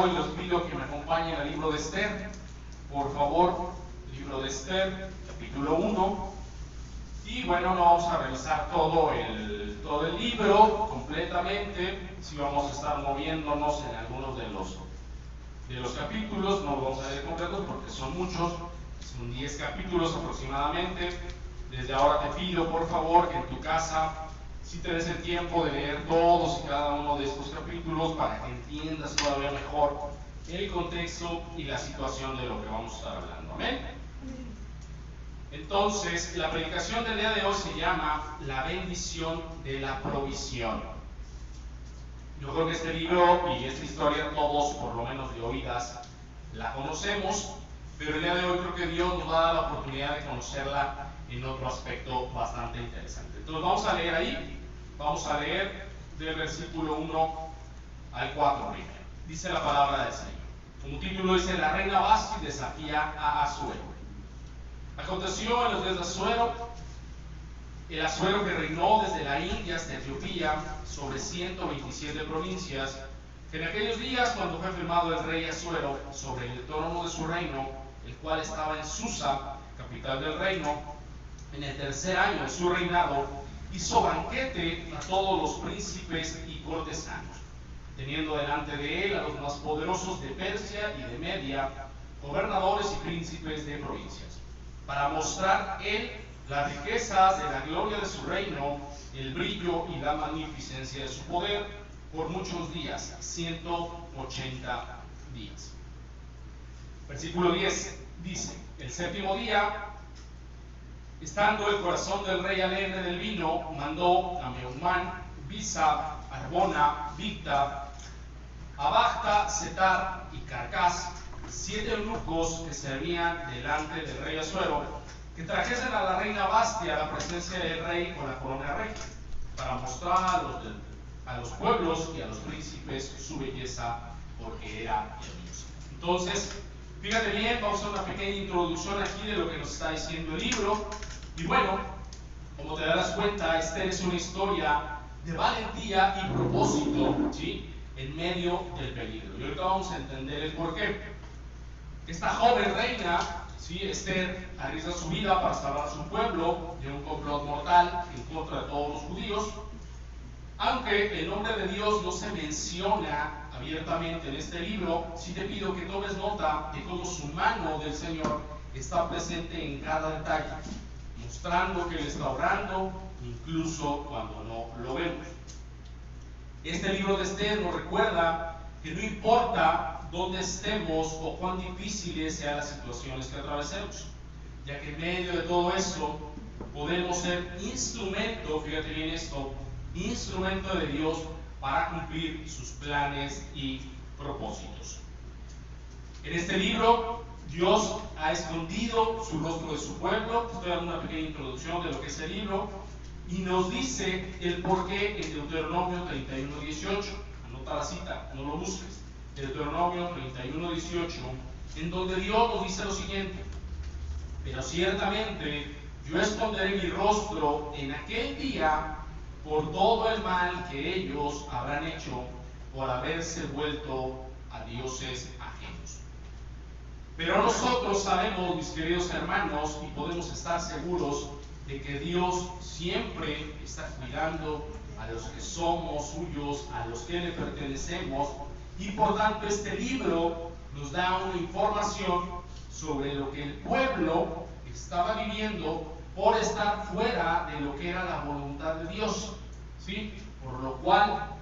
hoy les pido que me acompañen al libro de Esther. Por favor, libro de Esther, capítulo 1. Y bueno, no vamos a revisar todo el libro completamente. Sí vamos a estar moviéndonos en algunos de los capítulos. No los vamos a leer completos porque son muchos. Son 10 capítulos aproximadamente. Desde ahora te pido, por favor, que en tu casa si te des el tiempo de leer todos y cada uno de estos capítulos para que entiendas todavía mejor el contexto y la situación de lo que vamos a estar hablando. Amén. Entonces, la predicación del día de hoy se llama La bendición de la provisión. Yo creo que este libro y esta historia todos, por lo menos de oídas, la conocemos, pero el día de hoy creo que Dios nos va a dar la oportunidad de conocerla en otro aspecto bastante interesante. Entonces vamos a leer ahí. Vamos a leer del versículo 1 al 4 primero. Dice la palabra del Señor. Como título dice: La reina Vasti desafía a Asuero. Aconteció en los días de Asuero, el Asuero que reinó desde la India hasta Etiopía sobre 127 provincias, que en aquellos días, cuando fue firmado el rey Asuero sobre el trono de su reino, el cual estaba en Susa, capital del reino, en el tercer año de su reinado, hizo banquete a todos los príncipes y cortesanos, teniendo delante de él a los más poderosos de Persia y de Media, gobernadores y príncipes de provincias, para mostrar él las riquezas de la gloria de su reino, el brillo y la magnificencia de su poder, por muchos días, 180 días. Versículo 10 dice: El séptimo día, estando el corazón del rey alegre del vino, mandó a Meumán, Bisa, Arbona, Bigta, Abagta, Setar y Carcas, 7 eunucos que servían delante del rey Asuero, que trajesen a la reina Vasti a la presencia del rey con la corona regia, para mostrar a los pueblos y a los príncipes su belleza, porque era hermosa. Entonces, fíjate bien, vamos a hacer una pequeña introducción aquí de lo que nos está diciendo el libro. Y bueno, como te darás cuenta, Esther es una historia de valentía y propósito, ¿sí?, en medio del peligro. Y ahorita vamos a entender el porqué. Esta joven reina, ¿sí?, Esther, arriesga su vida para salvar a su pueblo de un complot mortal en contra de todos los judíos. Aunque el nombre de Dios no se menciona abiertamente en este libro, sí te pido que tomes nota de cómo su mano del Señor está presente en cada detalle, mostrando que Él está obrando, incluso cuando no lo vemos. Este libro de Esther nos recuerda que no importa dónde estemos o cuán difíciles sean las situaciones que atravesemos, ya que en medio de todo eso podemos ser instrumento, fíjate bien esto, instrumento de Dios para cumplir sus planes y propósitos. En este libro, Dios ha escondido su rostro de su pueblo. Estoy dando una pequeña introducción de lo que es el libro, y nos dice el porqué en Deuteronomio 31:18. Anota la cita, no lo busques. Deuteronomio 31:18, en donde Dios nos dice lo siguiente: Pero ciertamente yo esconderé mi rostro en aquel día por todo el mal que ellos habrán hecho por haberse vuelto a dioses ajenos. Pero nosotros sabemos, mis queridos hermanos, y podemos estar seguros de que Dios siempre está cuidando a los que somos suyos, a los que le pertenecemos, y por tanto este libro nos da una información sobre lo que el pueblo estaba viviendo por estar fuera de lo que era la voluntad de Dios, ¿sí?, por lo cual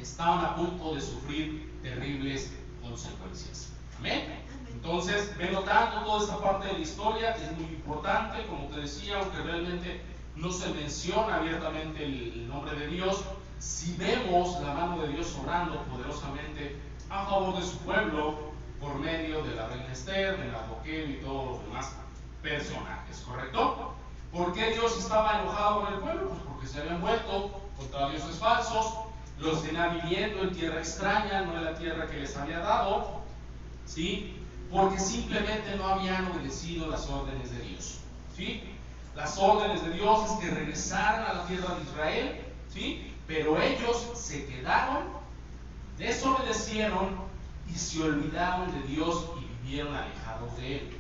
estaban a punto de sufrir terribles consecuencias. Amén. Entonces, ve notando toda esta parte de la historia, es muy importante, como te decía, aunque realmente no se menciona abiertamente el nombre de Dios, si vemos la mano de Dios obrando poderosamente a favor de su pueblo por medio de la reina Esther, de Mardoqueo y todos los demás personajes, ¿correcto? ¿Por qué Dios estaba enojado con el pueblo? Pues porque se habían vuelto contra dioses falsos, los tenían viviendo en tierra extraña, no en la tierra que les había dado, ¿sí?, porque simplemente no habían obedecido las órdenes de Dios, ¿sí? Las órdenes de Dios es que regresaran a la tierra de Israel, ¿sí?, pero ellos se quedaron, desobedecieron y se olvidaron de Dios y vivieron alejados de Él.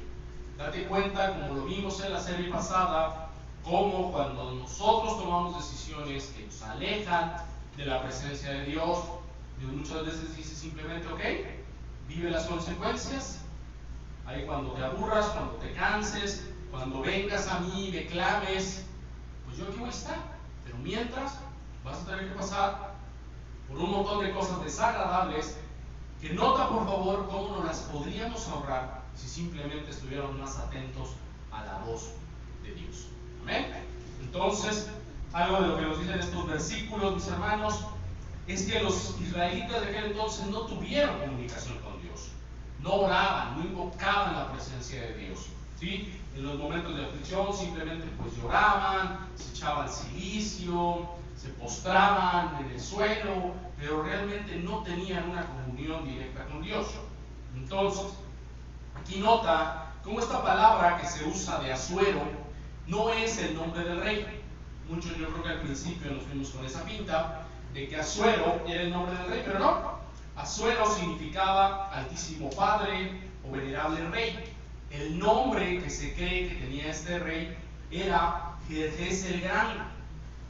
Date cuenta, como lo vimos en la serie pasada, cómo cuando nosotros tomamos decisiones que nos alejan de la presencia de Dios, Dios muchas veces dice simplemente, ok, vive las consecuencias. Ahí cuando te aburras, cuando te canses, cuando vengas a mí y me clames, pues yo aquí voy a estar. Pero mientras vas a tener que pasar por un montón de cosas desagradables que nota por favor cómo nos las podríamos ahorrar si simplemente estuviéramos más atentos a la voz de Dios. ¿Amén? Entonces, algo de lo que nos dicen estos versículos, mis hermanos, es que los israelitas de aquel entonces no tuvieron comunicación con Dios, no oraban, no invocaban la presencia de Dios, ¿sí? En los momentos de aflicción simplemente pues lloraban, se echaban silicio, se postraban en el suelo, pero realmente no tenían una comunión directa con Dios. Entonces, aquí nota cómo esta palabra que se usa de Asuero no es el nombre del rey. Muchos yo creo que al principio nos fuimos con esa pinta de que Asuero era el nombre del rey, pero no. Asuero significaba Altísimo Padre o Venerable Rey. El nombre que se cree que tenía este rey era Jerjes el Grande,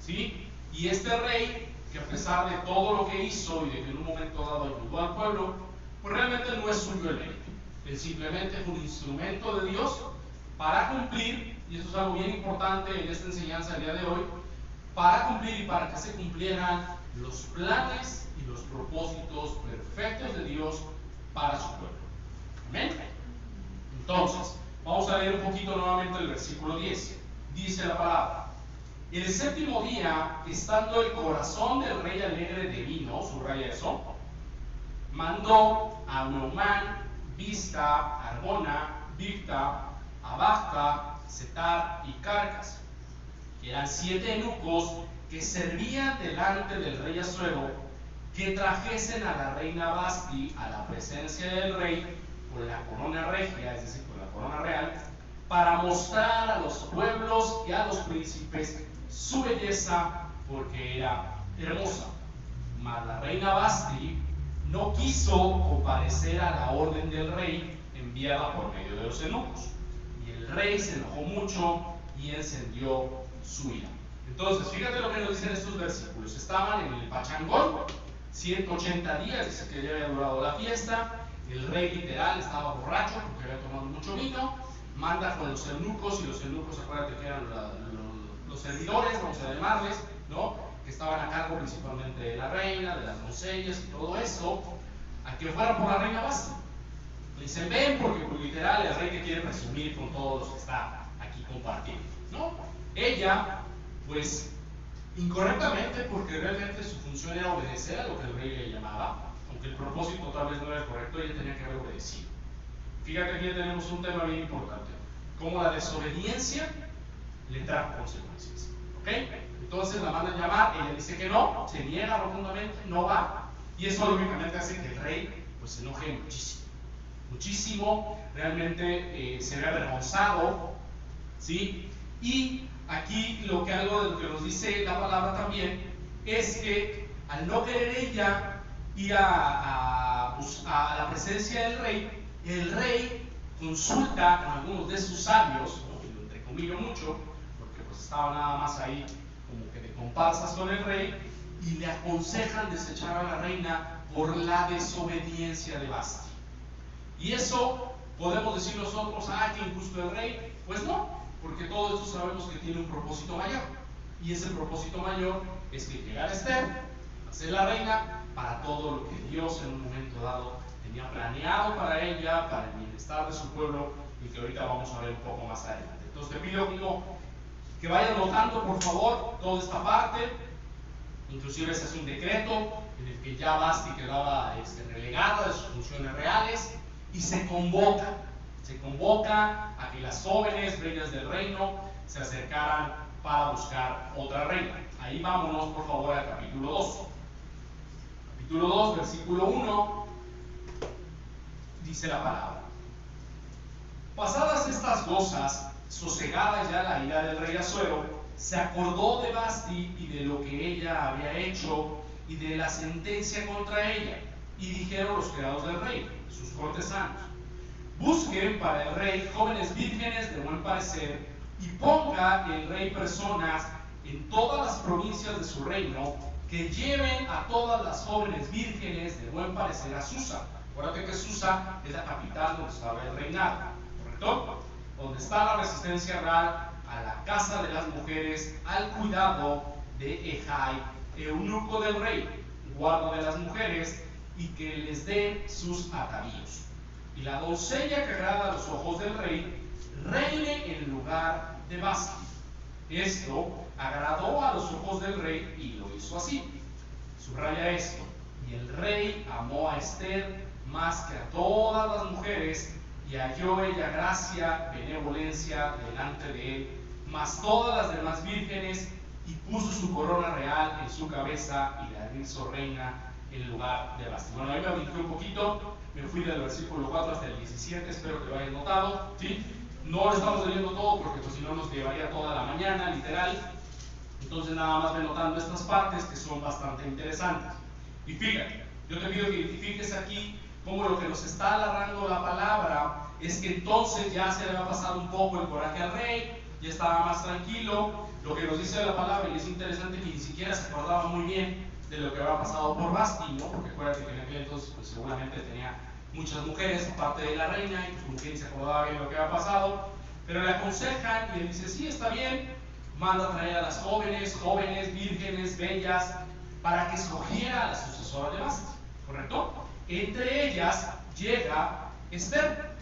¿sí? Y este rey, que a pesar de todo lo que hizo y de que en un momento dado ayudó al pueblo, pues realmente no es suyo el mérito. Él simplemente es un instrumento de Dios para cumplir, y eso es algo bien importante en esta enseñanza del día de hoy, para cumplir y para que se cumplieran los planes y los propósitos perfectos de Dios para su pueblo. ¿Amén? Entonces, vamos a leer un poquito nuevamente el versículo 10. Dice la palabra: el séptimo día, estando el corazón del rey alegre de vino, subraya eso, mandó a Naamán, Bizta, Arbona, Bigta, Abagta, Setar y Carcas, que eran 7 eunucos que servían delante del rey Asuero, que trajesen a la reina Vasti a la presencia del rey con la corona regia, es decir, con la corona real, para mostrar a los pueblos y a los príncipes su belleza, porque era hermosa. Mas la reina Vasti no quiso comparecer a la orden del rey enviada por medio de los eunucos, y el rey se enojó mucho y encendió su ira. Entonces, fíjate lo que nos dicen estos versículos. Estaban en el pachangón, 180 días, dice que ya había durado la fiesta. El rey literal estaba borracho porque había tomado mucho vino. Manda con los eunucos, y los eunucos, acuérdate que eran los servidores, vamos a llamarles, ¿no? Que estaban a cargo principalmente de la reina, de las doncellas y todo eso, a que fueran por la reina Vasti. Le dicen, ven, porque pues, literal el rey que quiere presumir con todos los que está aquí compartiendo, ¿no? Ella, pues, incorrectamente, porque realmente su función era obedecer a lo que el rey le llamaba, aunque el propósito tal vez no era correcto, ella tenía que haber obedecido. Fíjate que aquí tenemos un tema bien importante, cómo la desobediencia le trajo consecuencias, ¿ok? Entonces la mandan llamar, ella dice que no, se niega rotundamente, no va, y eso lógicamente hace que el rey pues se enoje muchísimo, realmente se ve avergonzado, ¿sí? Y aquí algo de lo que nos dice la palabra también es que al no querer ella ir a la presencia del rey, el rey consulta con algunos de sus sabios, ¿no? Y lo entrecomillo mucho, porque pues estaba nada más ahí como que de comparsas con el rey, y le aconsejan desechar a la reina por la desobediencia de Vasti. Y eso podemos decir nosotros, qué injusto el rey. Pues no, porque todo esto sabemos que tiene un propósito mayor, y ese propósito mayor es que llegara Esther a ser la reina para todo lo que Dios en un momento dado tenía planeado para ella, para el bienestar de su pueblo, y que ahorita vamos a ver un poco más adelante. Entonces te pido que vayan notando por favor toda esta parte. Inclusive ese es un decreto en el que ya Vasti quedaba relegada de sus funciones reales, y se convoca a que las jóvenes reinas del reino se acercaran para buscar otra reina. Ahí vámonos por favor al capítulo 2. Capítulo 2, versículo 1, dice la palabra: pasadas estas cosas, sosegada ya la ira del rey Asuero, se acordó de Vasti y de lo que ella había hecho y de la sentencia contra ella, y dijeron los criados del rey: busquen para el rey jóvenes vírgenes de buen parecer, y ponga el rey personas en todas las provincias de su reino que lleven a todas las jóvenes vírgenes de buen parecer a Susa. Acuérdate que Susa es la capital donde estaba el reinado, ¿correcto? Donde está la resistencia real a la casa de las mujeres, al cuidado de Ejai, eunuco del rey, guarda de las mujeres, y que les den sus atavíos. Y la doncella que agrada a los ojos del rey, reine en lugar de Vasti. Esto agradó a los ojos del rey y lo hizo así. Subraya esto. Y el rey amó a Esther más que a todas las mujeres, y halló ella gracia, benevolencia delante de él, más todas las demás vírgenes, y puso su corona real en su cabeza, y la hizo reina en lugar de Vasti. Bueno, ahí me brinqué un poquito, me fui del versículo 4 hasta el 17, espero que lo hayan notado, ¿sí? No lo estamos leyendo todo porque pues, si no nos llevaría toda la mañana, literal. Entonces nada más ve notando estas partes que son bastante interesantes. Y fíjate, yo te pido que identifiques aquí cómo lo que nos está alargando la palabra es que entonces ya se le había pasado un poco el coraje al rey, ya estaba más tranquilo. Lo que nos dice la palabra, y es interesante que ni siquiera se acordaba muy bien de lo que había pasado por Vasti, ¿no? Porque acuérdate que en aquel entonces pues, seguramente tenía muchas mujeres aparte de la reina, y pues como que ni se acordaba bien de lo que había pasado, pero le aconsejan y él dice, sí, está bien, manda a traer a las jóvenes, vírgenes, bellas, para que escogiera a la sucesora de Vasti, ¿correcto? Entre ellas llega Esther,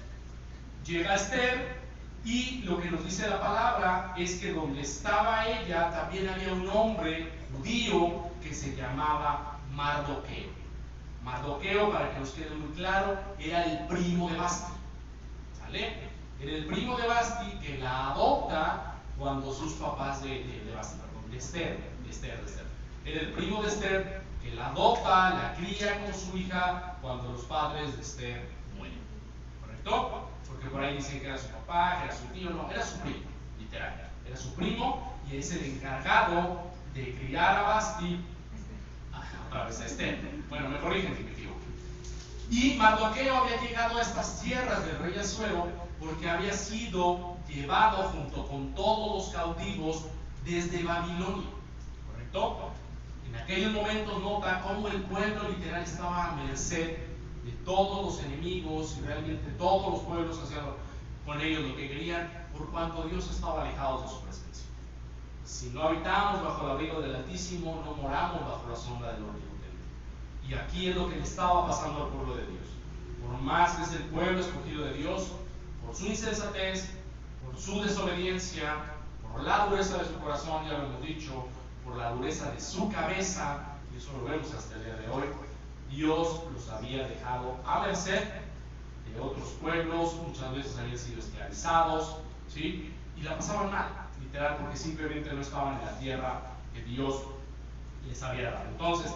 y lo que nos dice la palabra es que donde estaba ella también había un hombre judío que se llamaba Mardoqueo. Mardoqueo, para que nos quede muy claro, era el primo de Vasti, ¿sale? Era el primo de Vasti que la adopta cuando sus papás de Esther. Era el primo de Esther que la adopta, la cría como su hija cuando los padres de Esther mueren, ¿correcto? Porque por ahí dicen que era su papá, que era su tío, no, era su primo, literal, era su primo, y es el encargado de criar a Vasti, otra vez a Esther. Bueno, me corrigen si me equivoco. Y Mardoqueo había llegado a estas tierras del rey Asuero porque había sido llevado junto con todos los cautivos desde Babilonia, ¿correcto? En aquellos momentos nota cómo el pueblo literal estaba a merced de todos los enemigos, y realmente todos los pueblos hacían con ellos lo que querían, por cuanto Dios estaba alejado de su presencia. Si no habitamos bajo el abrigo del Altísimo, no moramos bajo la sombra del Omnipotente. Y aquí es lo que le estaba pasando al pueblo de Dios. Por más que es el pueblo escogido de Dios, por su insensatez, por su desobediencia, por la dureza de su corazón, ya lo hemos dicho, por la dureza de su cabeza, y eso lo vemos hasta el día de hoy, Dios los había dejado a merced de otros pueblos, muchas veces habían sido esclavizados, ¿sí? Y la pasaban mal, literal, porque simplemente no estaban en la tierra que Dios les había dado. Entonces,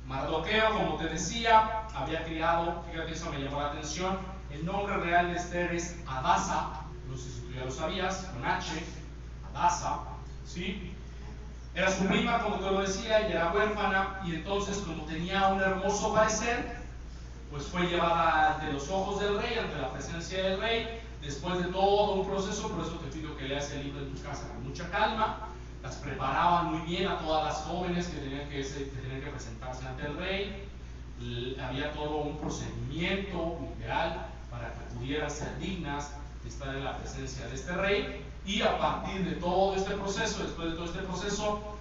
Mardoqueo, como te decía, había criado, fíjate, eso me llamó la atención, el nombre real de Esther es Hadasa, no sé si tú ya lo sabías, con H, Hadasa, ¿sí? Era su prima, como te lo decía, ella era huérfana, y entonces, como tenía un hermoso parecer, pues fue llevada ante los ojos del rey, ante la presencia del rey, después de todo un proceso. Por eso te pido que leas el libro en tu casa con mucha calma. Las preparaban muy bien a todas las jóvenes que tenían que presentarse ante el rey. Había todo un procedimiento ideal para que pudieran ser dignas de estar en la presencia de este rey, y a partir de todo este proceso, después de todo este proceso,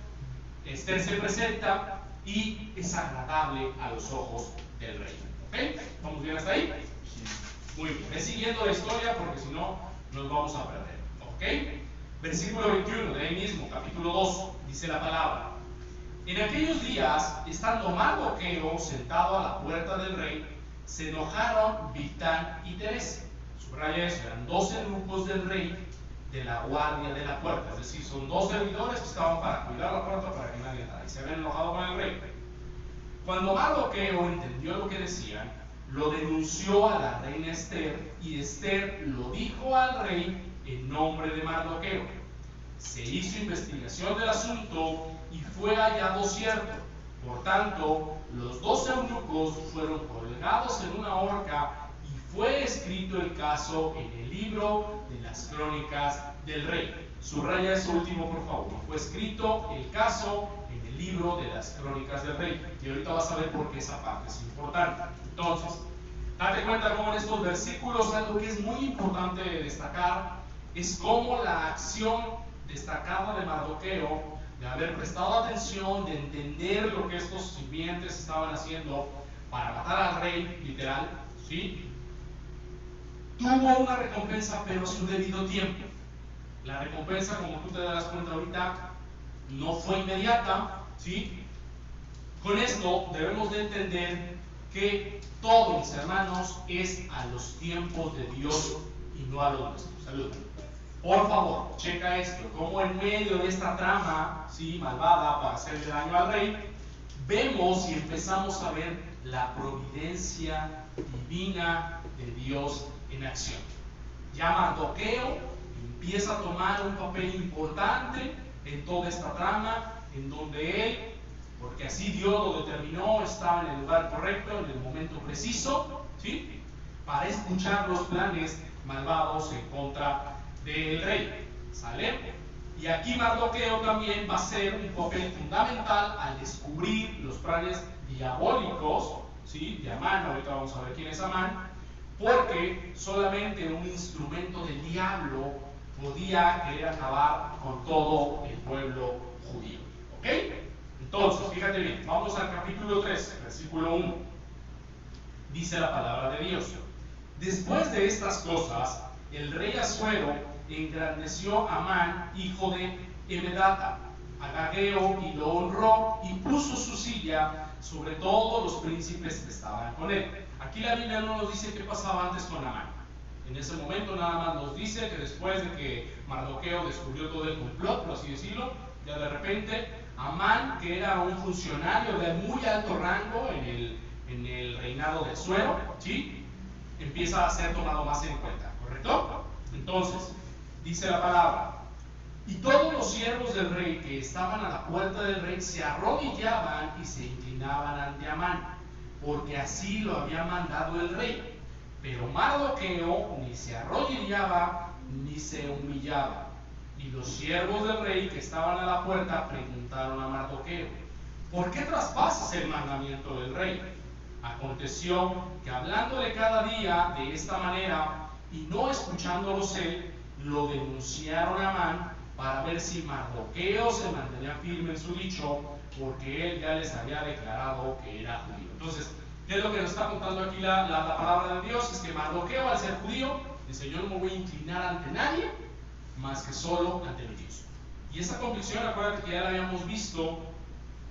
Esther se presenta y es agradable a los ojos del rey. ¿Ok? ¿Vamos bien hasta ahí? Muy bien. Ve siguiendo la historia porque si no nos vamos a perder. ¿Ok? Versículo 21 de ahí mismo, capítulo 2, dice la palabra. En aquellos días, estando Mardoqueo sentado a la puerta del rey, se enojaron Bigtán y Teres. Subraya eso, eran 2 eunucos del rey de la guardia de la puerta, es decir, son 2 servidores que estaban para cuidar la puerta para que nadie entrara, y se habían enojado con el rey. Cuando Mardoqueo entendió lo que decían, lo denunció a la reina Esther, y Esther lo dijo al rey en nombre de Mardoqueo. Se hizo investigación del asunto y fue hallado cierto. Por tanto, los 2 eunucos fueron colgados en una horca y fue escrito el caso en el libro de las crónicas del rey. Subraya eso último, por favor. Fue escrito el caso en el libro de las crónicas del rey. Y ahorita vas a ver por qué esa parte es importante. Entonces, date cuenta cómo en estos versículos algo que es muy importante destacar es cómo la acción destacada de Mardoqueo, de haber prestado atención, de entender lo que estos sirvientes estaban haciendo para matar al rey, literal, ¿sí? Tuvo una recompensa, pero a su debido tiempo. La recompensa, como tú te das cuenta ahorita, no fue inmediata, ¿sí? Con esto debemos de entender que todo, mis hermanos, es a los tiempos de Dios y no a los nuestros. Salud. Por favor, checa esto, como en medio de esta trama, ¿sí?, malvada para hacerle daño al rey, vemos y empezamos a ver la providencia divina de Dios en acción. Ya Mardoqueo empieza a tomar un papel importante en toda esta trama, en donde él, porque así Dios lo determinó, estaba en el lugar correcto, en el momento preciso, ¿sí?, para escuchar los planes malvados en contra del rey. ¿Sale? Y aquí Mardoqueo también va a ser un papel fundamental al descubrir los planes diabólicos, ¿sí?, de Amán. Ahorita vamos a ver quién es Amán, porque solamente un instrumento del diablo podía querer acabar con todo el pueblo judío. ¿Ok? Entonces, fíjate bien, vamos al capítulo 3, versículo 1. Dice la palabra de Dios: después de estas cosas, el rey Asuero engrandeció a Amán, hijo de Emedata, agageo, y lo honró, y puso su silla sobre todos los príncipes que estaban con él. Aquí la Biblia no nos dice qué pasaba antes con Amán. En ese momento nada más nos dice que después de que Mardoqueo descubrió todo el complot, por así decirlo, ya de repente Amán, que era un funcionario de muy alto rango en el reinado de Asuero, ¿sí?, empieza a ser tomado más en cuenta, ¿correcto? Entonces, dice la palabra: y todos los siervos del rey que estaban a la puerta del rey se arrodillaban y se inclinaban ante Amán, porque así lo había mandado el rey. Pero Mardoqueo ni se arrodillaba ni se humillaba. Y los siervos del rey que estaban a la puerta preguntaron a Mardoqueo: ¿por qué traspasas el mandamiento del rey? Aconteció que hablándole cada día de esta manera y no escuchándolos él, lo denunciaron a Amán para ver si Mardoqueo se mantenía firme en su dicho, porque él ya les había declarado que era judío. Entonces, ¿qué es lo que nos está contando aquí la palabra de Dios? Es que Mardoqueo, al ser judío, dice: yo no me voy a inclinar ante nadie más que solo ante mi Dios. Y esa convicción, acuérdate que ya la habíamos visto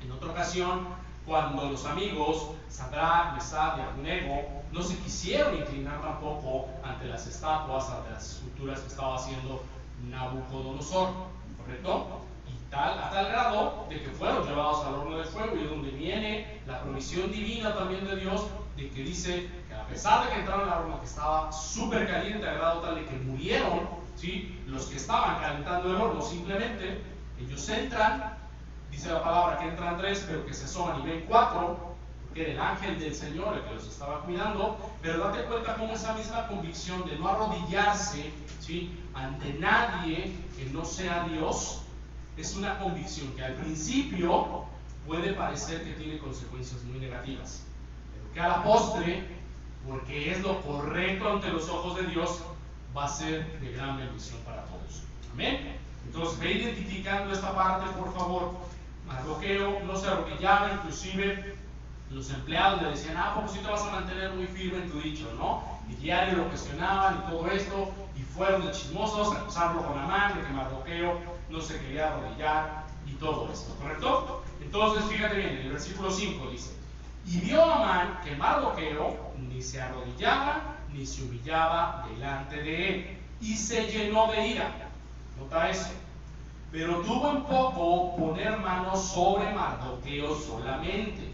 en otra ocasión, cuando los amigos Sadrach, Mesach y Abednego no se quisieron inclinar tampoco ante las estatuas, ante las esculturas que estaba haciendo Nabucodonosor, ¿correcto? Y a tal grado de que fueron llevados al horno de fuego, y es donde viene la provisión divina también de Dios, de que dice que a pesar de que entraron al horno que estaba súper caliente, a grado tal de que murieron, ¿sí?, los que estaban calentando el horno, simplemente ellos entran. Dice la palabra que entran 3, pero que se asoman y ven 4, porque era el ángel del Señor el que los estaba cuidando. Pero date cuenta cómo esa misma convicción de no arrodillarse, ¿sí?, ante nadie que no sea Dios, es una convicción que al principio puede parecer que tiene consecuencias muy negativas, pero que a la postre, porque es lo correcto ante los ojos de Dios, va a ser de gran bendición para todos. Amén. Entonces, ve identificando esta parte, por favor. Mardoqueo no se arrodillaba, inclusive los empleados le decían: pues sí te vas a mantener muy firme en tu dicho, ¿no? Y diario lo cuestionaban y todo esto, y fueron de chismosos a acusarlo con Amán de que Mardoqueo no se quería arrodillar y todo esto, ¿correcto? Entonces, fíjate bien, en el versículo 5 dice: y vio Amán que Mardoqueo ni se arrodillaba ni se humillaba delante de él, y se llenó de ira. Nota eso. Pero tuvo en poco poner manos sobre Mardoqueo solamente,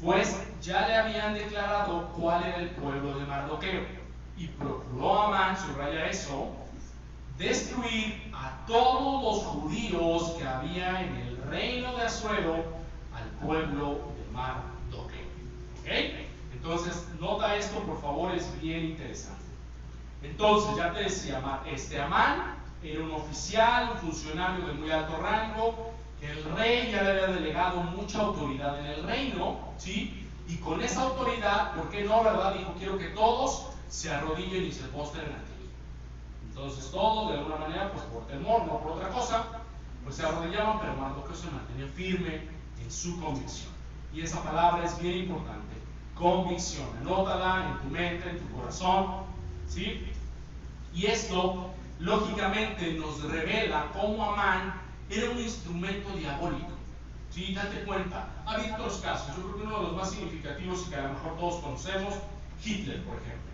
pues ya le habían declarado cuál era el pueblo de Mardoqueo. Y procuró Amán, subraya eso, destruir a todos los judíos que había en el reino de Asuero, al pueblo de Mardoqueo. ¿Ok? Entonces, nota esto, por favor, es bien interesante. Entonces, ya te decía, Amán era un oficial, un funcionario de muy alto rango, que el rey ya le había delegado mucha autoridad en el reino, ¿sí? Y con esa autoridad, ¿por qué no, verdad? Dijo, quiero que todos se arrodillen y se postren ante mí. Entonces todos, de alguna manera, pues por temor, no por otra cosa, pues se arrodillaban, pero Mardoqueo se mantenía firme en su convicción. Y esa palabra es bien importante, convicción. Anótala en tu mente, en tu corazón, ¿sí? Y esto, lógicamente, nos revela cómo Amán era un instrumento diabólico. ¿Sí? Date cuenta, ha habido otros casos. Yo creo que uno de los más significativos y que a lo mejor todos conocemos, Hitler, por ejemplo.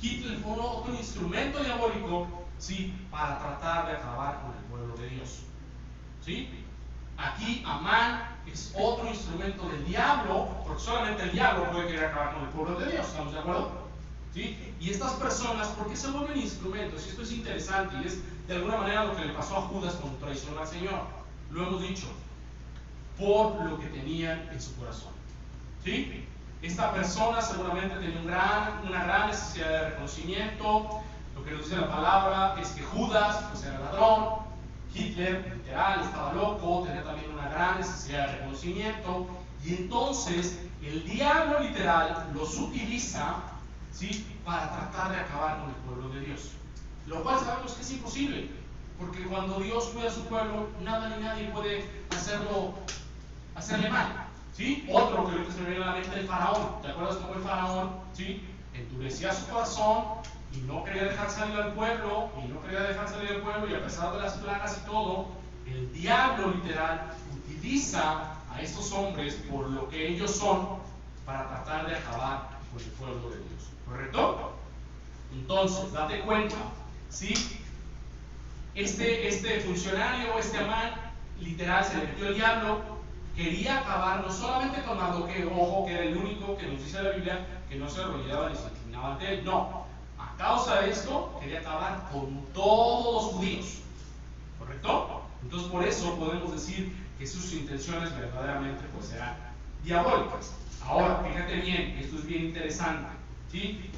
Hitler fue otro instrumento diabólico, ¿sí? Para tratar de acabar con el pueblo de Dios. ¿Sí? Aquí Amán es otro instrumento del diablo, porque solamente el diablo puede querer acabar con el pueblo de Dios, ¿estamos de acuerdo? ¿Sí? Y estas personas, ¿por qué se vuelven instrumentos? Y esto es interesante y es de alguna manera lo que le pasó a Judas cuando traicionó al Señor. Lo hemos dicho, por lo que tenían en su corazón. ¿Sí? Esta persona seguramente tenía una gran necesidad de reconocimiento. Lo que nos dice la palabra es que Judas pues era ladrón, Hitler literal estaba loco, tenía también una gran necesidad de reconocimiento, y entonces el diablo literal los utiliza, ¿sí? Para tratar de acabar con el pueblo de Dios, lo cual sabemos que es imposible, porque cuando Dios cuida a su pueblo, nada ni nadie puede hacerle mal. ¿Sí? Otro que ahorita se me viene a la mente, el faraón. ¿Te acuerdas cómo el faraón, ¿sí? Endurecía su corazón y no quería dejar salir al pueblo, y a pesar de las plagas y todo, el diablo literal utiliza a estos hombres por lo que ellos son para tratar de acabar con el pueblo de Dios. ¿Correcto? Entonces, date cuenta, ¿sí? Este funcionario, este Amán, literal se le metió el diablo. Quería acabar no solamente con Mardoqueo, ojo, que era el único que nos dice la Biblia que no se arrodillaba ni se inclinaba ante él. No, a causa de esto quería acabar con todos los judíos. ¿Correcto? Entonces por eso podemos decir que sus intenciones verdaderamente pues eran diabólicas. Ahora, fíjate bien, esto es bien interesante, ¿sí?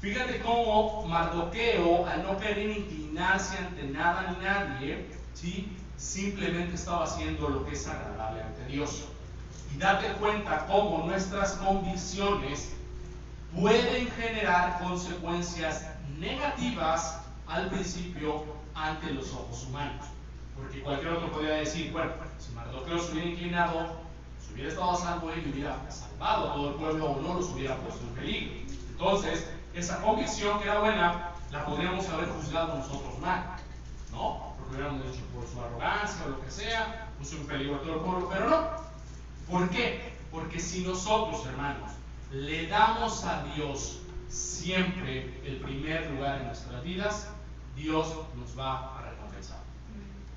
Fíjate cómo Mardoqueo, al no querer inclinarse ante nada ni nadie, ¿sí? Simplemente estaba haciendo lo que es agradable ante Dios. Y date cuenta cómo nuestras convicciones pueden generar consecuencias negativas al principio ante los ojos humanos. Porque cualquier otro podría decir, bueno, si Mardoqueo se hubiera inclinado, si hubiera estado a salvo, él hubiera salvado a todo el pueblo o no los hubiera puesto en peligro. Entonces, esa convicción que era buena, la podríamos haber juzgado nosotros mal, ¿no? Porque hubiéramos dicho por su arrogancia o lo que sea, puso en peligro a todo el pueblo, pero no. ¿Por qué? Porque si nosotros, hermanos, le damos a Dios siempre el primer lugar en nuestras vidas, Dios nos va a recompensar.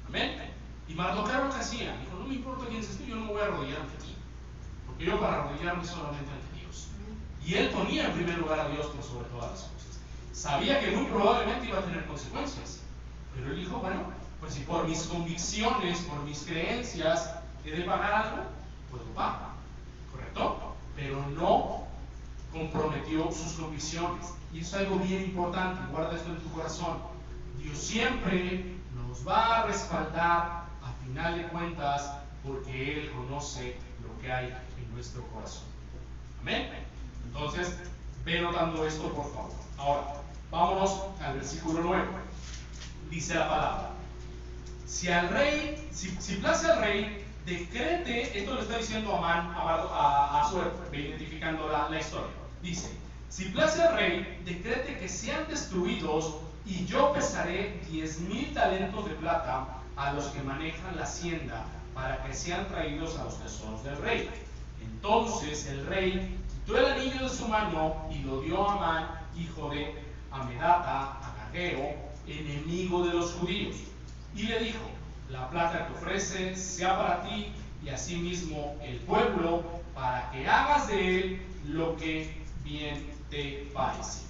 Amén. Y Mardoqueo lo que hacía, dijo, no me importa quién es tú, yo no me voy a arrodillar ante ti, porque yo para arrodillarme solamente ante Dios. Y él ponía en primer lugar a Dios por sobre todas las cosas. Sabía que muy probablemente iba a tener consecuencias, pero él dijo, bueno, pues si por mis convicciones, por mis creencias he de pagar algo, pues lo pago. ¿Correcto? Pero no comprometió sus convicciones. Y eso es algo bien importante, guarda esto en tu corazón. Dios siempre nos va a respaldar a final de cuentas porque Él conoce lo que hay en nuestro corazón. Amén. Entonces, ve notando esto por favor. Ahora, vámonos al versículo 9. Dice la palabra: si place al rey, decrete, esto lo está diciendo Amán a Asuero, identificando la historia. Dice: si place al rey, decrete que sean destruidos, y yo pesaré 10,000 talentos de plata a los que manejan la hacienda, para que sean traídos a los tesoros del rey. Entonces el rey quitó el anillo de su mano y lo dio a Amán, hijo de Amedata, agageo, enemigo de los judíos, y le dijo: la plata que ofreces sea para ti y asimismo el pueblo, para que hagas de él lo que bien te parece.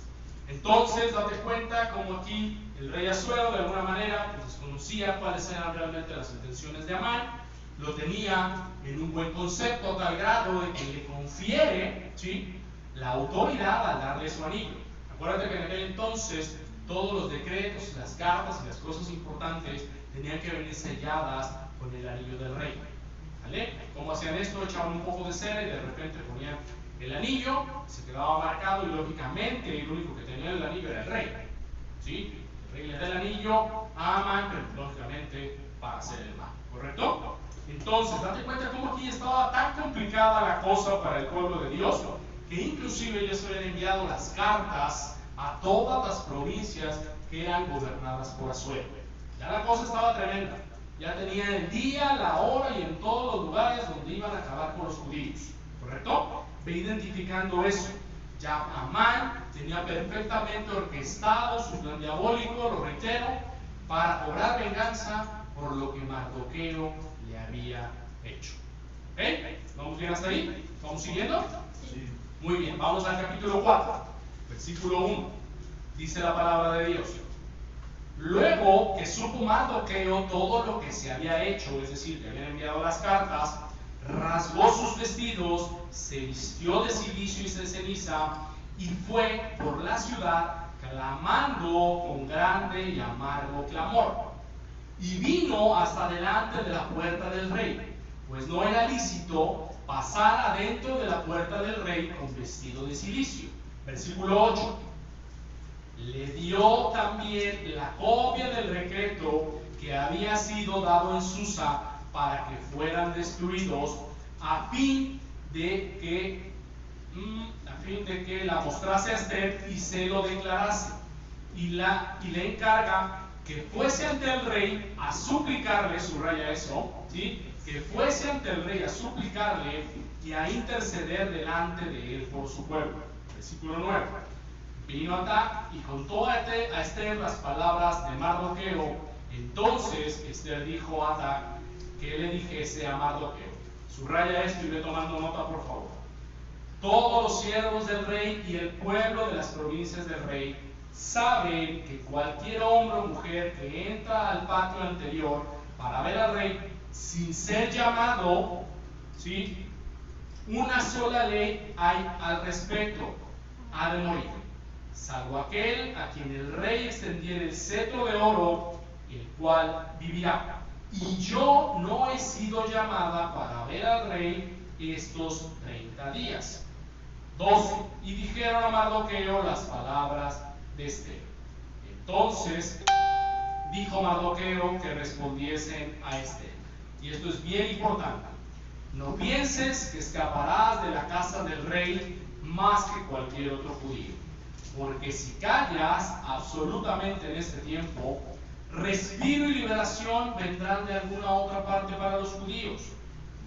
Entonces date cuenta como aquí el rey Asuero de alguna manera pues desconocía cuáles eran realmente las intenciones de Amán, lo tenía en un buen concepto a tal grado de que le confiere, ¿sí?, la autoridad al darle su anillo. Acuérdate que en aquel entonces todos los decretos, las cartas y las cosas importantes tenían que venir selladas con el anillo del rey. ¿Vale? ¿Cómo hacían esto? Echaban un poco de cera y de repente ponían el anillo, se quedaba marcado y lógicamente el único que tenía el anillo era el rey. ¿Sí? El rey le da el anillo a Amán, pero lógicamente para hacer el mal. ¿Correcto? Entonces, date cuenta cómo aquí estaba tan complicada la cosa para el pueblo de Dios, que inclusive ellos habían enviado las cartas a todas las provincias que eran gobernadas por Asuero. Ya la cosa estaba tremenda. Ya tenían el día, la hora y en todos los lugares donde iban a acabar con los judíos. ¿Correcto? Ve identificando eso. Ya Amán tenía perfectamente orquestado su plan diabólico, lo reitero, para cobrar venganza por lo que Mardoqueo le había hecho. ¿Ok? ¿Vamos bien hasta ahí? ¿Vamos siguiendo? Sí. Muy bien, vamos al capítulo 4, versículo 1. Dice la palabra de Dios: luego que supo Mardoqueo todo lo que se había hecho, es decir, que habían enviado las cartas, rasgó sus vestidos, se vistió de cilicio y de ceniza, y fue por la ciudad clamando con grande y amargo clamor. Y vino hasta delante de la puerta del rey, pues no era lícito pasar adentro de la puerta del rey con vestido de cilicio. Versículo 8. Le dio también la copia del decreto que había sido dado en Susa para que fueran destruidos, a fin de que la mostrase a Esther y se lo declarase. Y le encarga que fuese ante el rey a suplicarle, subraya eso, ¿sí? Que fuese ante el rey a suplicarle y a interceder delante de él por su pueblo. Versículo 9. Vino Atac y contó a Esther las palabras de Mardoqueo. Entonces Esther dijo a Atac que le dijese a Mardoqueo. Subraya esto y ve tomando nota, por favor. Todos los siervos del rey y el pueblo de las provincias del rey saben que cualquier hombre o mujer que entra al patio anterior para ver al rey sin ser llamado, ¿sí?, una sola ley hay al respecto: ha de morir, salvo aquel a quien el rey extendiera el cetro de oro, el cual vivirá. Y yo no he sido llamada para ver al rey estos 30 días. 12. Y dijeron a Mardoqueo las palabras de Esther. Entonces dijo Mardoqueo que respondiesen a Esther. Y esto es bien importante: no pienses que escaparás de la casa del rey más que cualquier otro judío, porque si callas absolutamente en este tiempo, respiro y liberación vendrán de alguna otra parte para los judíos,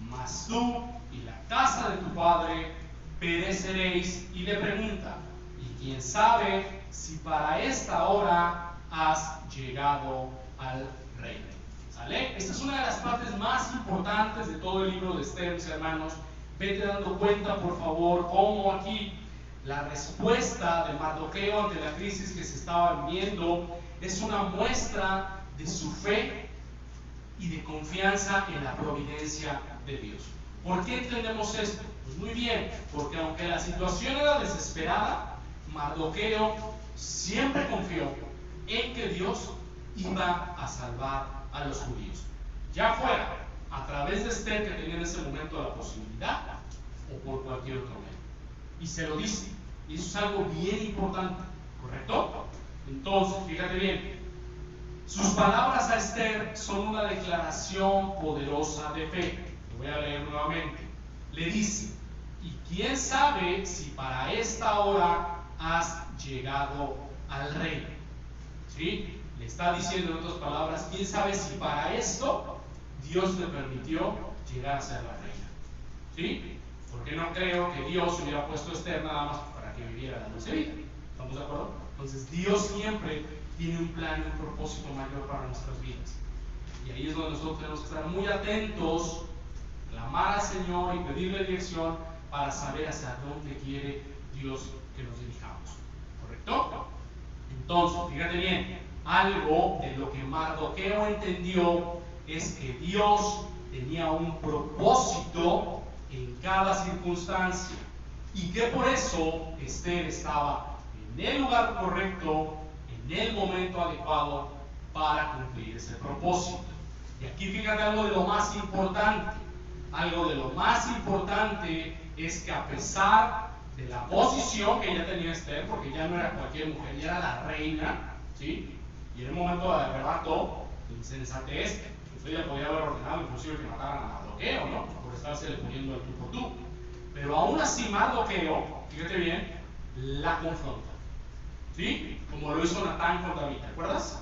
mas tú y la casa de tu padre pereceréis. Y le pregunta: ¿y quién sabe si para esta hora has llegado al reino? ¿Sale? Esta es una de las partes más importantes de todo el libro de Esther, mis hermanos. Vete dando cuenta, por favor, cómo aquí la respuesta de Mardoqueo ante la crisis que se estaba viviendo es una muestra de su fe y de confianza en la providencia de Dios. ¿Por qué entendemos esto? Pues muy bien, porque aunque la situación era desesperada, Mardoqueo siempre confió en que Dios iba a salvar a los judíos, ya fuera a través de Esther, que tenía en ese momento la posibilidad, o por cualquier otro medio. Y se lo dice, y eso es algo bien importante, ¿correcto? Entonces, fíjate bien, sus palabras a Esther son una declaración poderosa de fe. Lo voy a leer nuevamente. Le dice: ¿y quién sabe si para esta hora has llegado al reino? ¿Sí? Le está diciendo, en otras palabras, ¿quién sabe si para esto Dios le permitió llegar a ser la reina? ¿Sí? Porque no creo que Dios hubiera puesto a Esther nada más para que viviera la dulce vida. ¿Estamos de acuerdo? Entonces Dios siempre tiene un plan y un propósito mayor para nuestras vidas. Y ahí es donde nosotros tenemos que estar muy atentos, clamar al Señor y pedirle dirección para saber hacia dónde quiere Dios que nos dirijamos. ¿Correcto? Entonces, fíjate bien, algo de lo que Mardoqueo entendió es que Dios tenía un propósito en cada circunstancia. y que por eso Esther estaba en el lugar correcto, en el momento adecuado para cumplir ese propósito. Y aquí fíjate algo de lo más importante. Algo de lo más importante es que a pesar de la posición que ya tenía Esther, porque ya no era cualquier mujer, ya era la reina, ¿sí? Y en un momento de arrebato, de insensatez, usted ya podía haber ordenado inclusive que mataran a Mardoqueo, ¿no? Por estarse poniendo el tú por tú. Pero aún así Mardoqueo, fíjate bien, la confronta, ¿sí? Como lo hizo Natán con David, ¿te acuerdas?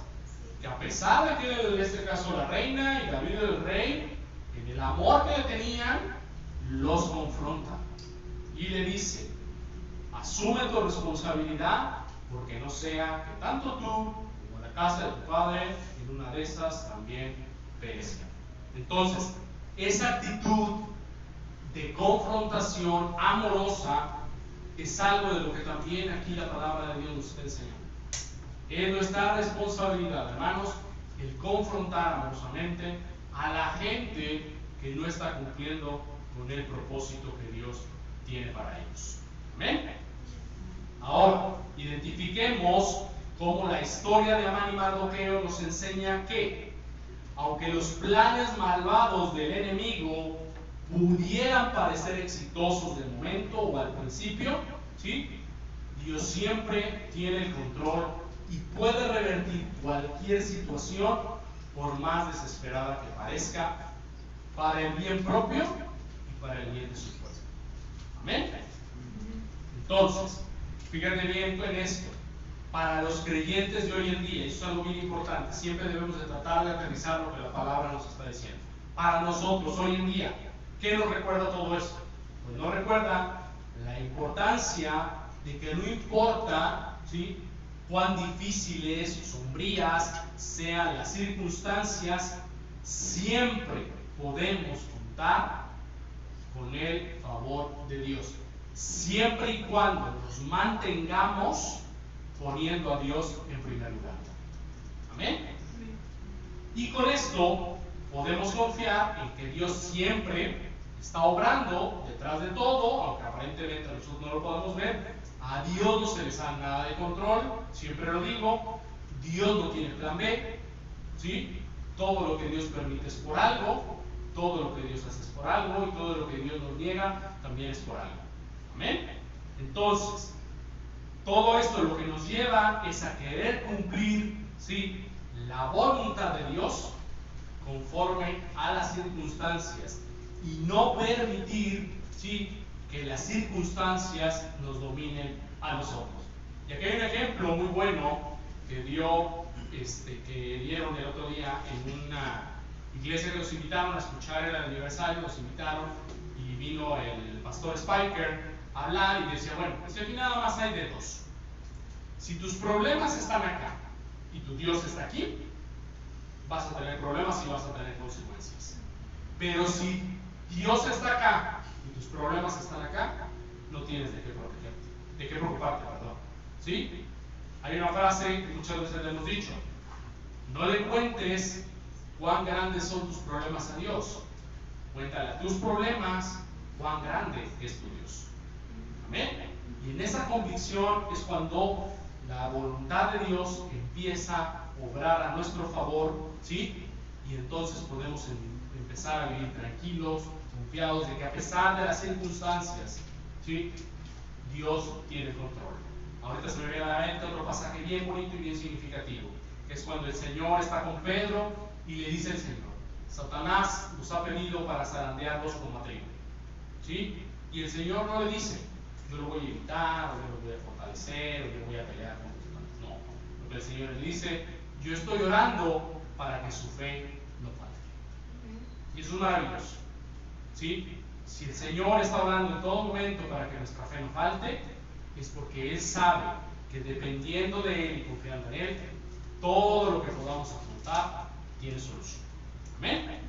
Que a pesar de que en este caso la reina y David el rey, en el amor que le tenían, los confronta y le dice: asume tu responsabilidad, porque no sea que tanto tú como la casa de tu padre en una de esas también perezca. Entonces, esa actitud de confrontación amorosa es algo de lo que también aquí la palabra de Dios nos está enseñando. Es nuestra responsabilidad, hermanos, el confrontar amorosamente a la gente que no está cumpliendo con el propósito que Dios tiene para ellos. Amén. Ahora, identifiquemos cómo la historia de Amán y Mardoqueo nos enseña que, aunque los planes malvados del enemigo pudieran parecer exitosos de momento o al principio, ¿sí? Dios siempre tiene el control y puede revertir cualquier situación, por más desesperada que parezca, para el bien propio y para el bien de su pueblo. Amén. Entonces, fíjate bien en esto. Para los creyentes de hoy en día, eso es algo bien importante, siempre debemos de tratar de aterrizar lo que la palabra nos está diciendo. Para nosotros hoy en día, ¿qué nos recuerda todo esto? Pues nos recuerda la importancia de que no importa, ¿sí?, cuán difíciles o sombrías sean las circunstancias, siempre podemos contar con el favor de Dios, siempre y cuando nos mantengamos poniendo a Dios en primer lugar. Amén. Y con esto podemos confiar en que Dios siempre está obrando detrás de todo, aunque aparentemente nosotros no lo podemos ver. A Dios no se le sale nada de control, siempre lo digo. Dios no tiene plan B, ¿sí? Todo lo que Dios permite es por algo, todo lo que Dios hace es por algo, y todo lo que Dios nos niega también es por algo. Amén. Entonces, todo esto lo que nos lleva es a querer cumplir, ¿sí?, la voluntad de Dios conforme a las circunstancias y no permitir, ¿sí?, que las circunstancias nos dominen a nosotros. Y aquí hay un ejemplo muy bueno que dieron el otro día en una iglesia que nos invitaron a escuchar el aniversario, nos invitaron y vino el pastor Spiker a hablar y decía: bueno, pues aquí nada más hay de dos. Si tus problemas están acá y tu Dios está aquí, vas a tener problemas y vas a tener consecuencias. Pero si Dios está acá y tus problemas están acá, no tienes de qué protegerte, de qué preocuparte, perdón. ¿Sí? Hay una frase que muchas veces le hemos dicho: no le cuentes cuán grandes son tus problemas a Dios, cuéntale a tus problemas cuán grande es tu Dios. Amén. Y en esa convicción es cuando la voluntad de Dios empieza a obrar a nuestro favor, ¿sí? Y entonces podemos empezar a vivir tranquilos, confiados de que a pesar de las circunstancias, ¿sí?, Dios tiene control. Ahorita se me viene a la mente otro pasaje bien bonito y bien significativo, que es cuando el Señor está con Pedro y le dice el Señor: Satanás nos ha pedido para zarandearlos como a trigo, ¿sí? Y el Señor no le dice: yo lo voy a evitar, o yo lo voy a fortalecer, o yo voy a pelear con los. No, lo que el Señor le dice: yo estoy orando para que su fe no falte. Y eso es maravilloso, ¿sí? Si el Señor está orando en todo momento para que nuestra fe no falte, es porque Él sabe que dependiendo de Él y confiando en Él, todo lo que podamos afrontar tiene solución. Amén.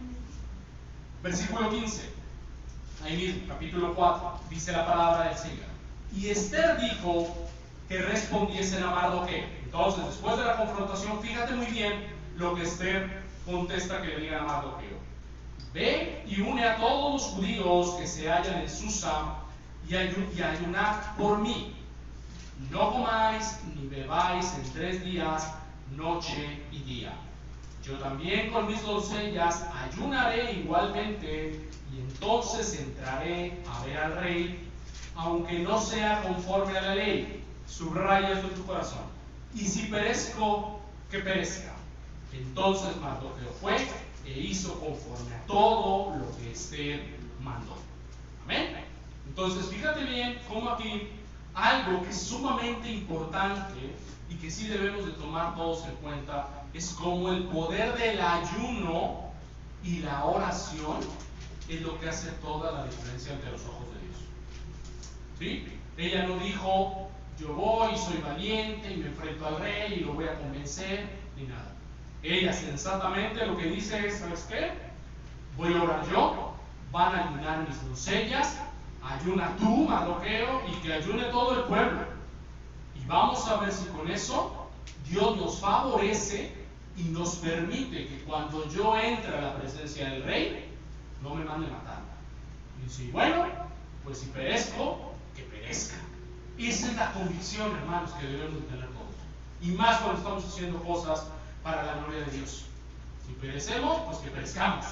Versículo 15. Ahí mismo, capítulo 4, dice la palabra del Señor: y Esther dijo que respondiesen a Mardoqueo. Entonces, después de la confrontación, fíjate muy bien lo que Esther contesta que le diga a Mardoqueo: ve y une a todos los judíos que se hallan en Susa y ayunad por mí. No comáis ni bebáis en 3 días, noche y día. Yo también con mis doncellas ayunaré igualmente, y entonces entraré a ver al rey, aunque no sea conforme a la ley. Subraya esto en tu corazón. Y si perezco, que perezca. Entonces Mardoqueo fue e hizo conforme a todo lo que Esther mandó. Amén. Entonces fíjate bien cómo aquí algo que es sumamente importante y que sí debemos de tomar todos en cuenta es como el poder del ayuno y la oración es lo que hace toda la diferencia ante los ojos de Dios. ¿Sí? Ella no dijo, yo voy, soy valiente y me enfrento al rey y lo voy a convencer, ni nada. Ella sensatamente lo que dice es, ¿sabes qué? Voy a orar yo, van a ayunar mis doncellas, ayuna tú, Mardoqueo, y que ayune todo el pueblo. Y vamos a ver si con eso Dios nos favorece y nos permite que cuando yo entre a la presencia del rey, no me mande matar. Y si, bueno, pues si perezco, que perezca. Esa es la convicción, hermanos, que debemos tener todos. Y más cuando estamos haciendo cosas para la gloria de Dios. Si perecemos, pues que perezcamos.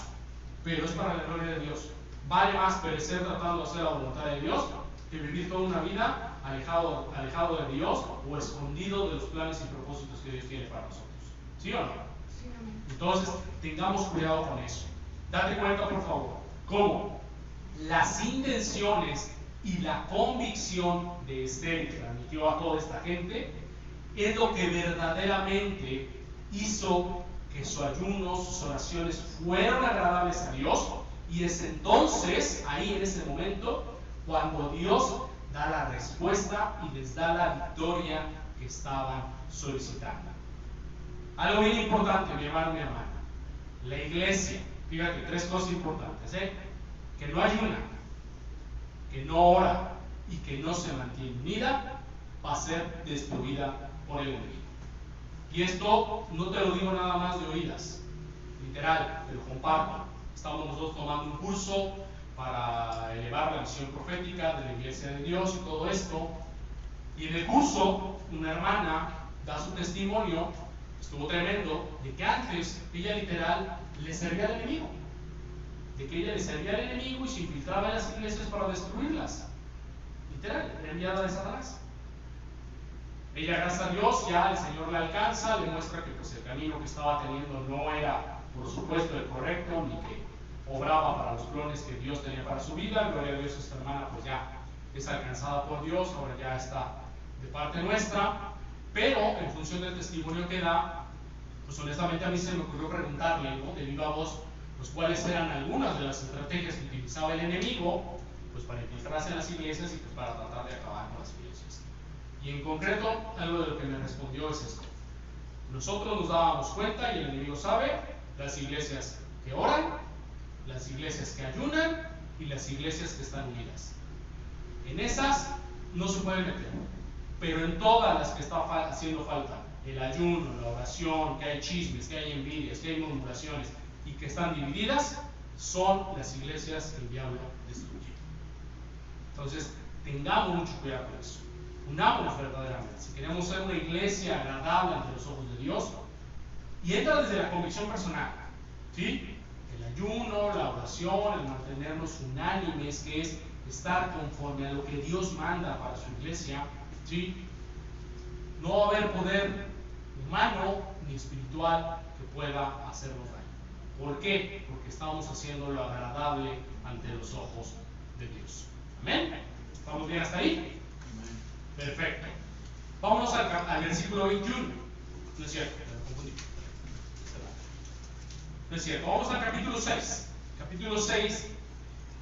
Pero es para la gloria de Dios. Vale más perecer tratando de hacer la voluntad de Dios que vivir toda una vida alejado de Dios o escondido de los planes y propósitos que Dios tiene para nosotros. ¿Sí o no? Sí, amén. Entonces, tengamos cuidado con eso. Date cuenta, por favor, cómo las intenciones y la convicción de Esther que transmitió a toda esta gente es lo que verdaderamente hizo que su ayuno, sus oraciones fueron agradables a Dios, y es entonces, ahí en ese momento, cuando Dios da la respuesta y les da la victoria que estaban solicitando. Algo bien importante, mi hermano y mi hermana. La iglesia, fíjate, 3 cosas importantes, que no ayuna, que no ora y que no se mantiene unida, va a ser destruida por el enemigo. Y esto no te lo digo nada más de oídas, literal, te lo comparto. Estamos nosotros tomando un curso para elevar la visión profética de la Iglesia de Dios y todo esto. Y en el curso, una hermana da su testimonio, estuvo tremendo, de que antes ella literal le servía al enemigo. De que ella le servía al enemigo y se infiltraba en las iglesias para destruirlas. Literal, era enviada de Satanás. Ella, gracias a Dios, ya el Señor la alcanza, le muestra que pues, el camino que estaba teniendo no era, por supuesto, el correcto, ni que obraba para los planes que Dios tenía para su vida. Gloria a Dios, esta hermana pues ya es alcanzada por Dios, ahora ya está de parte nuestra, pero en función del testimonio que da, pues honestamente a mí se me ocurrió preguntarle, ¿no?, de viva voz, pues cuáles eran algunas de las estrategias que utilizaba el enemigo, pues para infiltrarse en las iglesias y pues para tratar de acabar con las iglesias. Y en concreto, algo de lo que me respondió es esto: nosotros nos dábamos cuenta, y el enemigo sabe, las iglesias que oran, las iglesias que ayunan y las iglesias que están unidas. En esas no se puede meter, pero en todas las que está haciendo falta, el ayuno, la oración, que hay chismes, que hay envidias, que hay murmuraciones y que están divididas, son las iglesias que el diablo destruye. Entonces, tengamos mucho cuidado con eso. Unámonos verdaderamente. Si queremos ser una iglesia agradable ante los ojos de Dios, y entra desde la convicción personal, ¿sí? El ayuno, la oración, el mantenernos unánimes, que es estar conforme a lo que Dios manda para su iglesia, ¿sí? No va a haber poder humano ni espiritual que pueda hacernos daño. ¿Por qué? Porque estamos haciendo lo agradable ante los ojos de Dios. ¿Amén? ¿Estamos bien hasta ahí? Perfecto. Vámonos al versículo 21. No es cierto, me confundí. No es cierto. Vamos al capítulo 6. Capítulo 6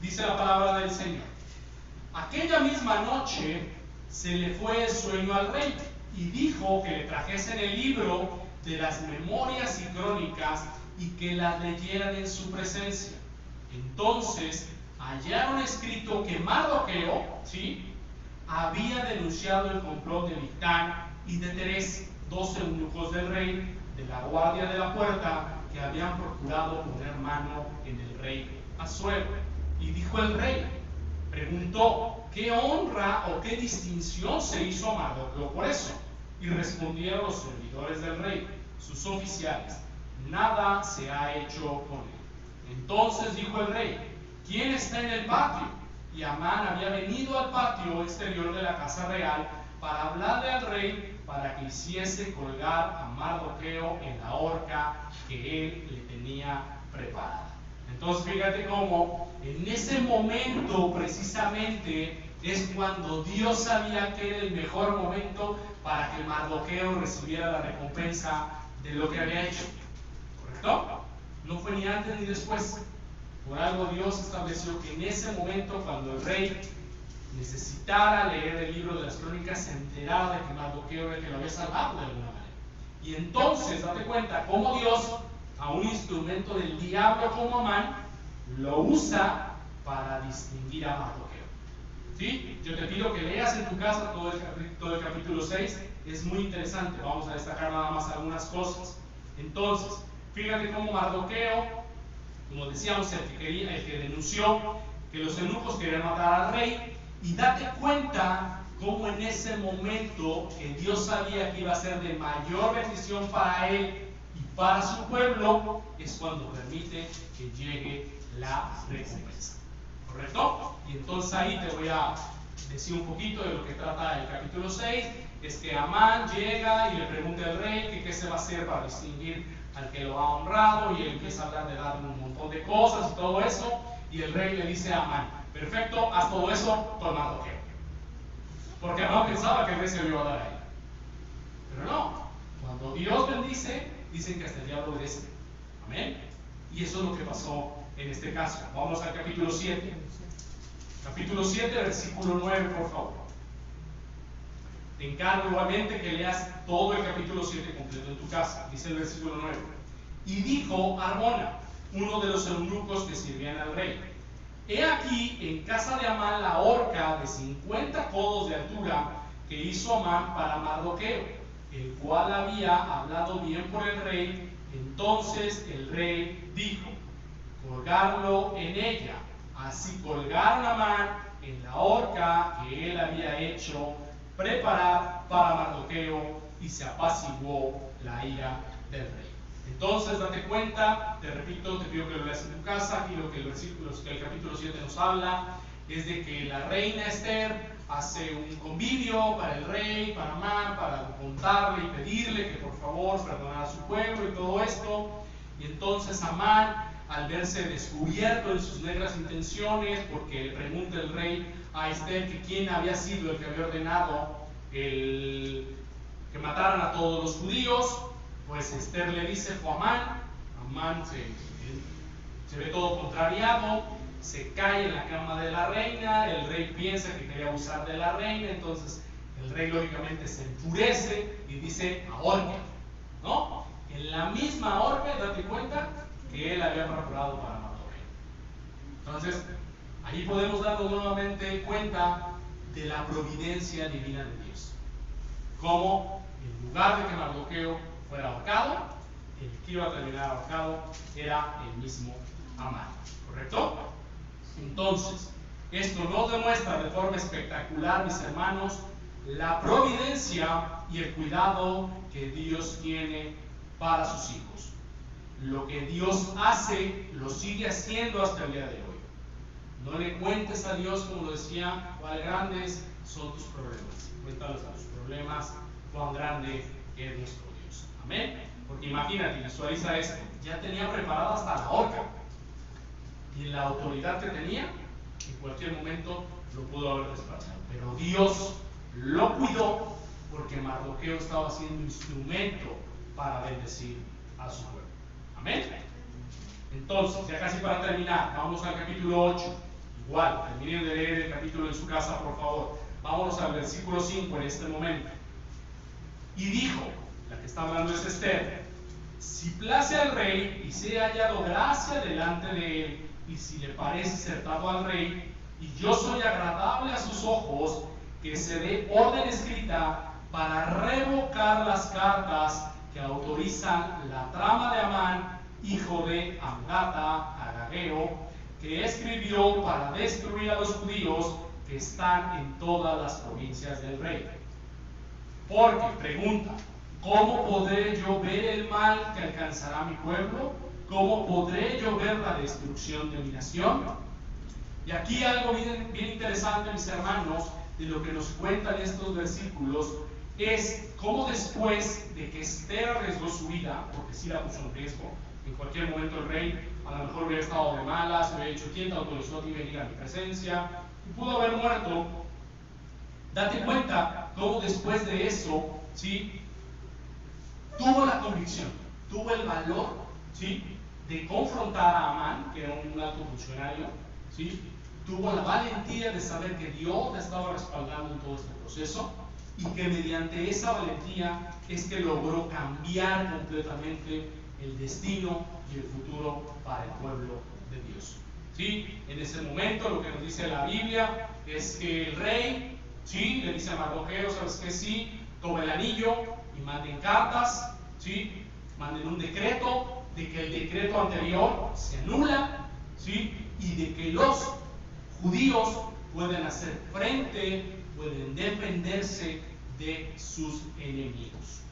dice la palabra del Señor. Aquella misma noche se le fue el sueño al rey y dijo que le trajesen el libro de las memorias y crónicas y que las leyeran en su presencia. Entonces hallaron escrito que Mardoqueo, ¿sí?, había denunciado el complot de Bigtán y de Teres, 2 eunucos del rey, de la guardia de la puerta, que habían procurado poner mano en el rey Asuero. Y dijo el rey, preguntó, ¿qué honra o qué distinción se hizo a Mardoqueo por eso? Y respondieron los servidores del rey, sus oficiales: nada se ha hecho con él. Entonces dijo el rey: ¿quién está en el patio? Y Amán había venido al patio exterior de la casa real para hablarle al rey para que hiciese colgar a Mardoqueo en la horca que él le tenía preparada. Entonces fíjate cómo en ese momento precisamente es cuando Dios sabía que era el mejor momento para que Mardoqueo recibiera la recompensa de lo que había hecho. ¿Correcto? No fue ni antes ni después. Por algo Dios estableció que en ese momento, cuando el rey necesitara leer el libro de las crónicas, se enterara de que Mardoqueo era el que lo había salvado de alguna manera. Y entonces, date cuenta cómo Dios, a un instrumento del diablo como Amán, lo usa para distinguir a Mardoqueo. ¿Sí? Yo te pido que leas en tu casa todo el capítulo 6, es muy interesante. Vamos a destacar nada más algunas cosas. Entonces, fíjate cómo Mardoqueo, como decíamos, el que denunció que los eunucos querían matar al rey, y date cuenta cómo en ese momento que Dios sabía que iba a ser de mayor bendición para él y para su pueblo, es cuando permite que llegue la recompensa. ¿Correcto? Y entonces ahí te voy a decir un poquito de lo que trata el capítulo 6. Es que Amán llega y le pregunta al rey que qué se va a hacer para distinguir al que lo ha honrado, y él empieza a hablar de darle un montón de cosas y todo eso, y el rey le dice a Amán: perfecto, haz todo eso con Mardoqueo. Porque Amán pensaba que el rey se lo iba a dar a él. Pero no, cuando Dios bendice, dicen que hasta el diablo obedece. Amén. Y eso es lo que pasó en este caso. Vamos al capítulo 7. Capítulo 7, versículo 9, por favor. Te encargo igualmente que leas todo el capítulo 7 completo en tu casa. Dice el versículo 9: y dijo Arbona, uno de los eunucos que sirvían al rey: he aquí en casa de Amán la horca de 50 codos de altura que hizo Amán para Mardoqueo, el cual había hablado bien por el rey. Entonces el rey dijo: colgarlo en ella. Así colgaron a Amán en la horca que él había hecho preparar para Mardoqueo, y se apaciguó la ira del rey. Entonces date cuenta, te repito, te pido que lo leas en tu casa. Aquí lo que el capítulo 7 nos habla es de que la reina Esther hace un convivio para el rey, para Amán, para contarle y pedirle que por favor perdonara a su pueblo y todo esto. Y entonces Amán, al verse descubierto en sus negras intenciones, porque le pregunta el rey a Esther que quién había sido el que había ordenado que mataran a todos los judíos, pues Esther le dice: fue Amán. Amán se ve todo contrariado, se cae en la cama de la reina. El rey piensa que quería abusar de la reina, entonces el rey lógicamente se enfurece y dice: ahorca, ¿no? En la misma horca, date cuenta que él había preparado para Mardoqueo. Entonces, ahí podemos darnos nuevamente cuenta de la providencia divina de Dios. Como en lugar de que Mardoqueo fuera ahorcado, el que iba a terminar ahorcado era el mismo Amán. ¿Correcto? Entonces, esto nos demuestra de forma espectacular, mis hermanos, la providencia y el cuidado que Dios tiene para sus hijos. Lo que Dios hace, lo sigue haciendo hasta el día de hoy. No le cuentes a Dios, como lo decía, cuán grandes son tus problemas. Cuéntales a tus problemas cuán grande es nuestro Dios. Amén. Porque imagínate, visualiza esto: ya tenía preparada hasta la horca, y en la autoridad que tenía, en cualquier momento lo pudo haber despachado. Pero Dios lo cuidó, porque Mardoqueo estaba siendo instrumento para bendecir a su pueblo. Amén. Entonces, ya casi para terminar, vamos al capítulo 8. Igual, terminen de leer el capítulo en su casa, por favor. Vámonos al versículo 5 en este momento. Y dijo, la que está hablando es Esther: si place al rey y sea hallado gracia delante de él, y si le parece acertado al rey, y yo soy agradable a sus ojos, que se dé orden escrita para revocar las cartas que autorizan la trama de Amán, hijo de Amgata, agageo, que escribió para destruir a los judíos, que están en todas las provincias del rey. Porque, pregunta, ¿cómo podré yo ver el mal que alcanzará mi pueblo? ¿Cómo podré yo ver la destrucción de mi nación? Y aquí algo bien interesante, mis hermanos, de lo que nos cuentan estos versículos, es cómo después de que Esther arriesgó su vida, porque sí la puso en riesgo, en cualquier momento el rey a lo mejor hubiera estado de malas, hubiera dicho: ¿quién te autorizó a ti venir a mi presencia? Y pudo haber muerto. Date cuenta cómo después de eso, ¿sí?, tuvo la convicción, tuvo el valor, ¿sí?, de confrontar a Amán, que era un alto funcionario, ¿sí?, tuvo la valentía de saber que Dios la estaba respaldando en todo este proceso, y que mediante esa valentía es que logró cambiar completamente el destino y el futuro para el pueblo de Dios. ¿Sí? En ese momento lo que nos dice la Biblia es que el rey, ¿sí?, le dice a Mardoqueo: ¿sabes qué? Sí, toma el anillo y manden cartas, ¿sí?, manden un decreto de que el decreto anterior se anula, ¿sí?, y de que los judíos pueden hacer frente, pueden defenderse de sus enemigos.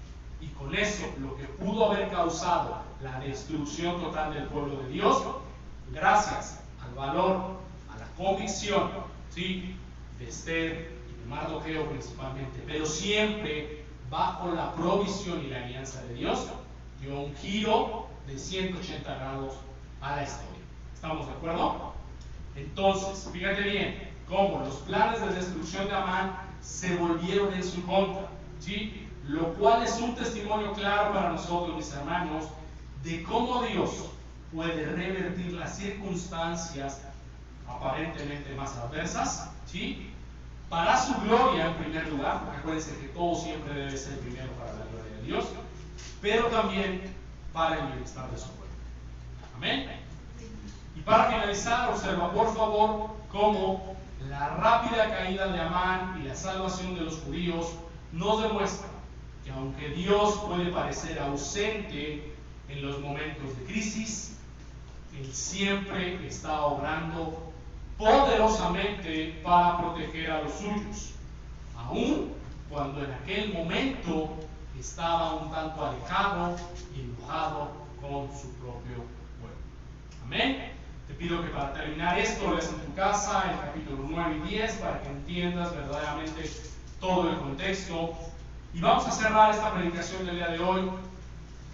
Y con eso, lo que pudo haber causado la destrucción total del pueblo de Dios, gracias al valor, a la convicción, ¿sí?, de Esther y de Mardoqueo principalmente, pero siempre bajo la provisión y la alianza de Dios, dio un giro de 180 grados a la historia. ¿Estamos de acuerdo? Entonces, fíjate bien cómo los planes de destrucción de Amán se volvieron en su contra, ¿sí?, lo cual es un testimonio claro para nosotros, mis hermanos, de cómo Dios puede revertir las circunstancias aparentemente más adversas, ¿sí?, para su gloria en primer lugar, porque acuérdense que todo siempre debe ser primero para la gloria de Dios, pero también para el bienestar de su pueblo. Amén. Y para finalizar, observa por favor cómo la rápida caída de Amán y la salvación de los judíos nos demuestra que aunque Dios puede parecer ausente en los momentos de crisis, Él siempre está obrando poderosamente para proteger a los suyos, aun cuando en aquel momento estaba un tanto alejado y enojado con su propio pueblo. Amén. Te pido que para terminar esto leas en tu casa el capítulo 9 y 10 para que entiendas verdaderamente todo el contexto. Y vamos a cerrar esta predicación del día de hoy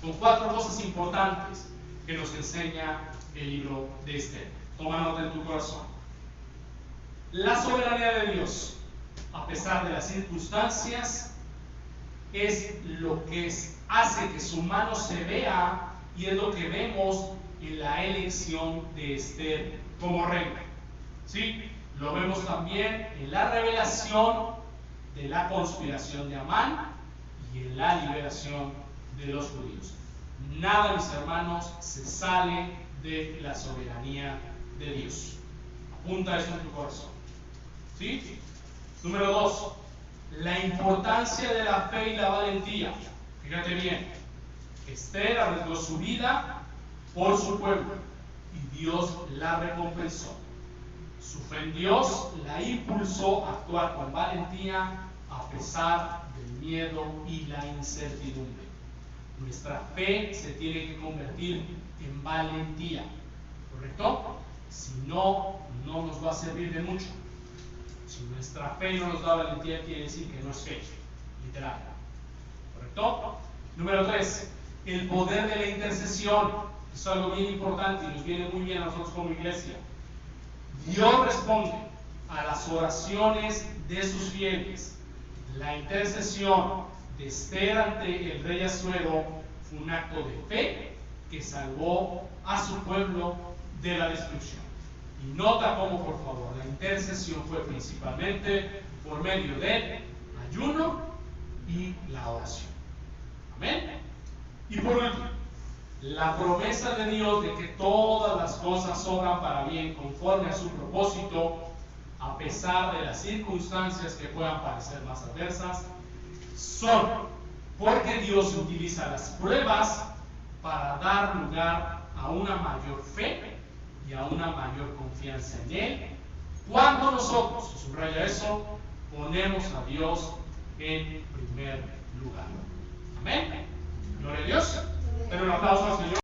con 4 cosas importantes que nos enseña el libro de Esther. Toma nota en tu corazón. La soberanía de Dios, a pesar de las circunstancias, es lo que hace que su mano se vea, y es lo que vemos en la elección de Esther como reina. ¿Sí? Lo vemos también en la revelación de la conspiración de Amán y en la liberación de los judíos. Nada, mis hermanos, se sale de la soberanía de Dios. Apunta eso en tu corazón. ¿Sí? Número 2. La importancia de la fe y la valentía. Fíjate bien. Esther arriesgó su vida por su pueblo y Dios la recompensó. Su fe en Dios la impulsó a actuar con valentía a pesar del miedo y la incertidumbre. Nuestra fe se tiene que convertir en valentía, ¿correcto? Si no, no nos va a servir de mucho. Si nuestra fe no nos da valentía, quiere decir que no es fe, literal, ¿correcto? Número 3, el poder de la intercesión. Es algo bien importante y nos viene muy bien a nosotros como iglesia. Dios responde a las oraciones de sus fieles. La intercesión de Esther ante el rey Asuero fue un acto de fe que salvó a su pueblo de la destrucción. Y nota cómo, por favor, la intercesión fue principalmente por medio del ayuno y la oración. Amén. Y por último, la promesa de Dios de que todas las cosas obran para bien conforme a su propósito, a pesar de las circunstancias que puedan parecer más adversas, son porque Dios utiliza las pruebas para dar lugar a una mayor fe y a una mayor confianza en Él, Cuando nosotros, subraya eso, ponemos a Dios en primer lugar. Amén. Gloria a Dios. Pero un aplauso al Señor.